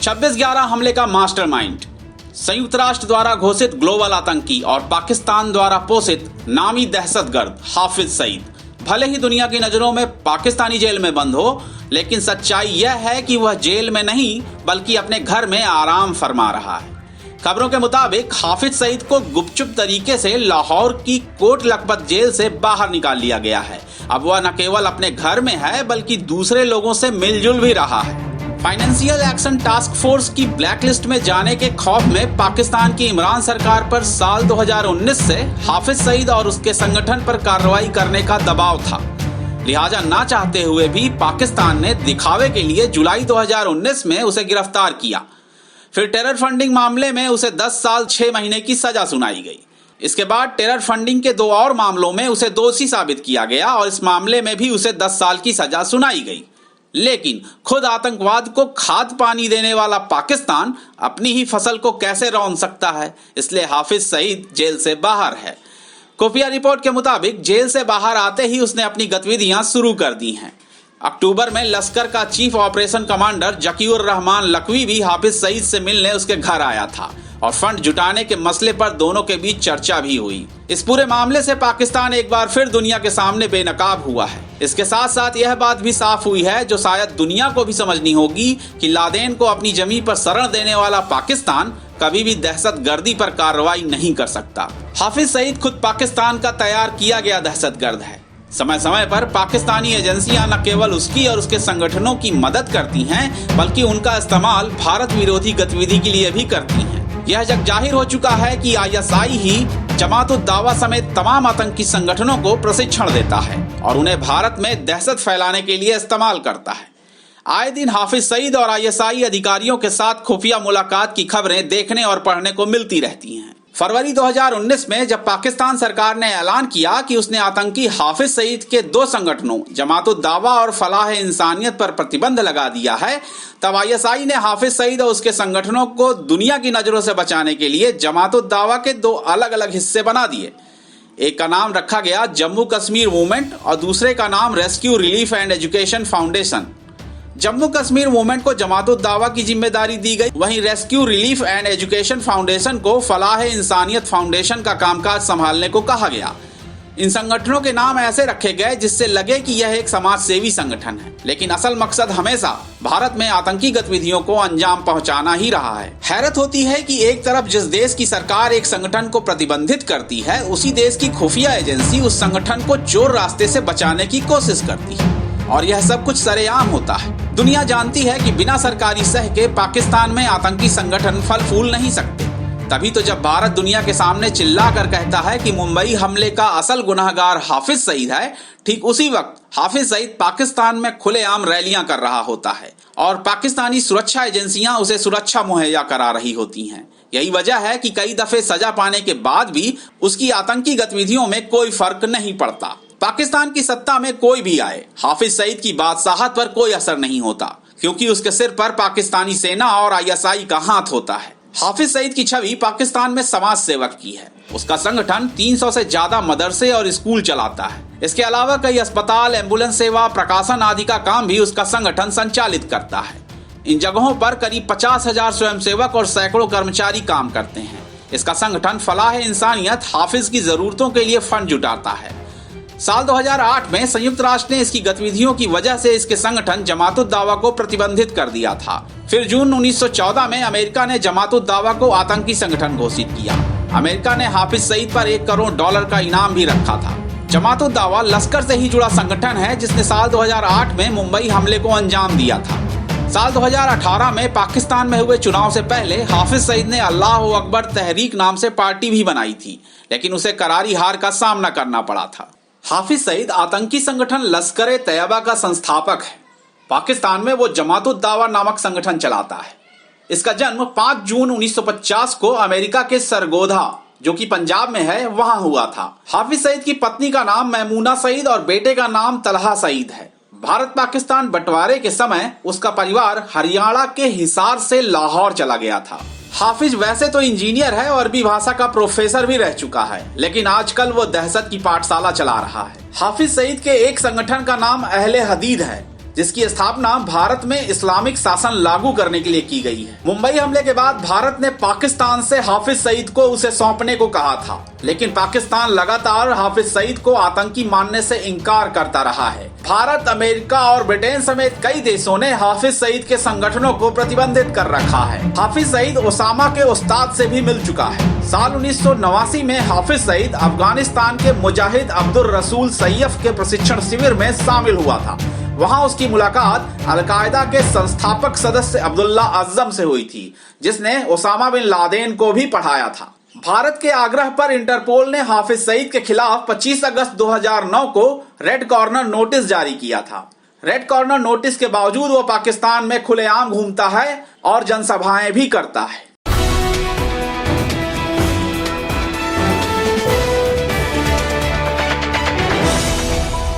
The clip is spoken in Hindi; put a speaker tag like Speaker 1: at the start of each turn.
Speaker 1: 26/11 हमले का मास्टरमाइंड, संयुक्त राष्ट्र द्वारा घोषित ग्लोबल आतंकी और पाकिस्तान द्वारा पोषित नामी दहशतगर्द हाफिज सईद भले ही दुनिया की नजरों में पाकिस्तानी जेल में बंद हो, लेकिन सच्चाई यह है कि वह जेल में नहीं बल्कि अपने घर में आराम फरमा रहा है। खबरों के मुताबिक हाफिज सईद को गुपचुप तरीके से लाहौर की कोट लखपत जेल से बाहर निकाल लिया गया है। अब वह न केवल अपने घर में है बल्कि दूसरे लोगों से मिलजुल भी रहा है। फाइनेंशियल एक्शन टास्क फोर्स की ब्लैकलिस्ट में जाने के खौफ में पाकिस्तान की इमरान सरकार पर साल 2019 से हाफिज सईद और उसके संगठन पर कार्रवाई करने का दबाव था। लिहाजा ना चाहते हुए भी पाकिस्तान ने दिखावे के लिए जुलाई 2019 में उसे गिरफ्तार किया। फिर टेरर फंडिंग मामले में उसे 10 साल 6 महीने की सजा सुनाई गई। इसके बाद टेरर फंडिंग के 2 और मामलों में उसे दोषी साबित किया गया और इस मामले में भी उसे 10 साल की सजा सुनाई गई। लेकिन खुद आतंकवाद को खाद पानी देने वाला पाकिस्तान अपनी ही फसल को कैसे रौंद सकता है, इसलिए हाफिज सईद जेल से बाहर है। खुफिया रिपोर्ट के मुताबिक जेल से बाहर आते ही उसने अपनी गतिविधियां शुरू कर दी हैं। अक्टूबर में लश्कर का chief operation commander Zakiur Rehman Lakhvi भी हाफिज सईद से मिलने उसके घर आया था और फंड जुटाने के मसले पर दोनों के बीच चर्चा भी हुई। इस पूरे मामले से पाकिस्तान एक बार फिर दुनिया के सामने बेनकाब हुआ है। इसके साथ साथ यह बात भी साफ हुई है, जो शायद दुनिया को भी समझनी होगी, कि लादेन को अपनी जमीन पर शरण देने वाला पाकिस्तान कभी भी दहशतगर्दी पर कार्रवाई नहीं कर सकता। हाफिज सईद खुद पाकिस्तान का तैयार किया गया दहशतगर्द है। समय समय पर पाकिस्तानी एजेंसियां न केवल उसकी और उसके संगठनों की मदद करती हैं, बल्कि उनका इस्तेमाल भारत विरोधी गतिविधि के लिए भी करती हैं। यह जग जाहिर हो चुका है कि ISI ही जमात-उद-दावा समेत तमाम आतंकी संगठनों को प्रशिक्षण देता है और उन्हें भारत में दहशत फैलाने के लिए इस्तेमाल करता है। आए दिन हाफिज सईद और ISI अधिकारियों के साथ खुफिया मुलाकात की खबरें देखने और पढ़ने को मिलती रहती हैं। फरवरी 2019 में जब पाकिस्तान सरकार ने ऐलान किया कि उसने आतंकी हाफिज सईद के 2 संगठनों जमात-उद-दावा और फलाह इंसानियत पर प्रतिबंध लगा दिया है, तब ISI ने हाफिज सईद और उसके संगठनों को दुनिया की नजरों से बचाने के लिए जमात-उद-दावा के 2 अलग अलग हिस्से बना दिए। एक का नाम रखा गया जम्मू कश्मीर मूवमेंट और दूसरे का नाम rescue relief and education foundation. Jammu Kashmir movement को जमात-उद-दावा की जिम्मेदारी दी गई, वहीं rescue relief and education foundation को फलाह इंसानियत फाउंडेशन का कामकाज संभालने को कहा गया। इन संगठनों के नाम ऐसे रखे गए जिससे लगे कि यह एक समाज सेवी संगठन है, लेकिन असल मकसद हमेशा भारत में आतंकी गतिविधियों को अंजाम पहुंचाना ही रहा है। हैरत होती है कि एक तरफ जिस देश की सरकार एक संगठन को प्रतिबंधित करती है, उसी देश की खुफिया एजेंसी उस संगठन को चोर रास्ते से बचाने की कोशिश करती है, और यह सब कुछ सरेआम होता है। दुनिया जानती है कि बिना सरकारी सह के पाकिस्तान में आतंकी संगठन फल फूल नहीं सकते। तभी तो जब भारत दुनिया के सामने चिल्ला कर कहता है कि मुंबई हमले का असल गुनहगार हाफिज सईद है, ठीक उसी वक्त हाफिज सईद पाकिस्तान में खुलेआम रैलियां कर रहा होता है और पाकिस्तानी सुरक्षा एजेंसियां उसे सुरक्षा मुहैया करा रही होती हैं। यही वजह है कि कई दफे सजा पाने के बाद भी उसकी आतंकी गतिविधियों में कोई फर्क नहीं पड़ता। पाकिस्तान की सत्ता में कोई भी आए, हाफिज सईद की बादशाहत पर कोई असर नहीं होता, क्योंकि उसके सिर पर पाकिस्तानी सेना और ISI का हाथ होता है। हाफिज सईद की छवि पाकिस्तान में समाज सेवक की है। उसका संगठन 300 से ज्यादा मदरसे और स्कूल चलाता है। इसके अलावा कई अस्पताल, एम्बुलेंस सेवा, प्रकाशन आदि का काम भी उसका संगठन संचालित करता है। इन जगहों पर करीब 50,000 स्वयंसेवक और सैकड़ों कर्मचारी काम करते हैं। इसका संगठन फलाह इंसानियत हाफिज की जरूरतों के लिए फंड जुटाता है। साल 2008 में संयुक्त राष्ट्र ने इसकी गतिविधियों की वजह से इसके संगठन जमात-उद-दावा को प्रतिबंधित कर दिया था। फिर जून 1914 में अमेरिका ने जमात-उद-दावा को आतंकी संगठन घोषित किया। अमेरिका ने हाफिज सईद पर $1 करोड़ का इनाम भी रखा था। जमात-उद-दावा लश्कर से ही जुड़ा संगठन है जिसने साल 2008 में मुंबई हमले को अंजाम दिया था। साल 2018 में पाकिस्तान में हुए चुनाव से पहले हाफिज सईद ने अल्लाह अकबर तहरीक नाम से पार्टी भी बनाई थी, लेकिन उसे करारी हार का सामना करना पड़ा था। हाफिज सईद आतंकी संगठन लश्कर-ए-तैयबा का संस्थापक है। पाकिस्तान में वो जमात-उद-दावा नामक संगठन चलाता है। इसका जन्म 5 जून 1950 को अमेरिका के सरगोधा, जो कि पंजाब में है, वहां हुआ था। हाफिज सईद की पत्नी का नाम मैमूना सईद और बेटे का नाम तलहा सईद है। भारत पाकिस्तान बंटवारे के समय उसका परिवार हरियाणा के हिसार से लाहौर चला गया था। हाफिज वैसे तो इंजीनियर है और अरबी भाषा का प्रोफेसर भी रह चुका है, लेकिन आजकल वो दहशत की पाठशाला चला रहा है। हाफिज सईद के एक संगठन का नाम अहले हदीद है। जिसकी स्थापना भारत में इस्लामिक शासन लागू करने के लिए की गई है। मुंबई हमले के बाद भारत ने पाकिस्तान से हाफिज सईद को उसे सौंपने को कहा था, लेकिन पाकिस्तान लगातार हाफिज सईद को आतंकी मानने से इनकार करता रहा है। भारत, अमेरिका और ब्रिटेन समेत कई देशों ने हाफिज सईद के संगठनों को प्रतिबंधित कर रखा है। हाफिज सईद ओसामा के उस्ताद से भी मिल चुका है। साल 1989 में हाफिज सईद अफगानिस्तान के मुजाहिद अब्दुल रसूल सैयफ के प्रशिक्षण शिविर में शामिल हुआ था। वहां उसकी मुलाकात अलकायदा के संस्थापक सदस्य अब्दुल्ला आजम से हुई थी, जिसने ओसामा बिन लादेन को भी पढ़ाया था। भारत के आग्रह पर इंटरपोल ने हाफिज सईद के खिलाफ 25 अगस्त 2009 को रेड कॉर्नर नोटिस जारी किया था। रेड कॉर्नर नोटिस के बावजूद वो पाकिस्तान में खुलेआम घूमता है और जनसभाएं भी करता है।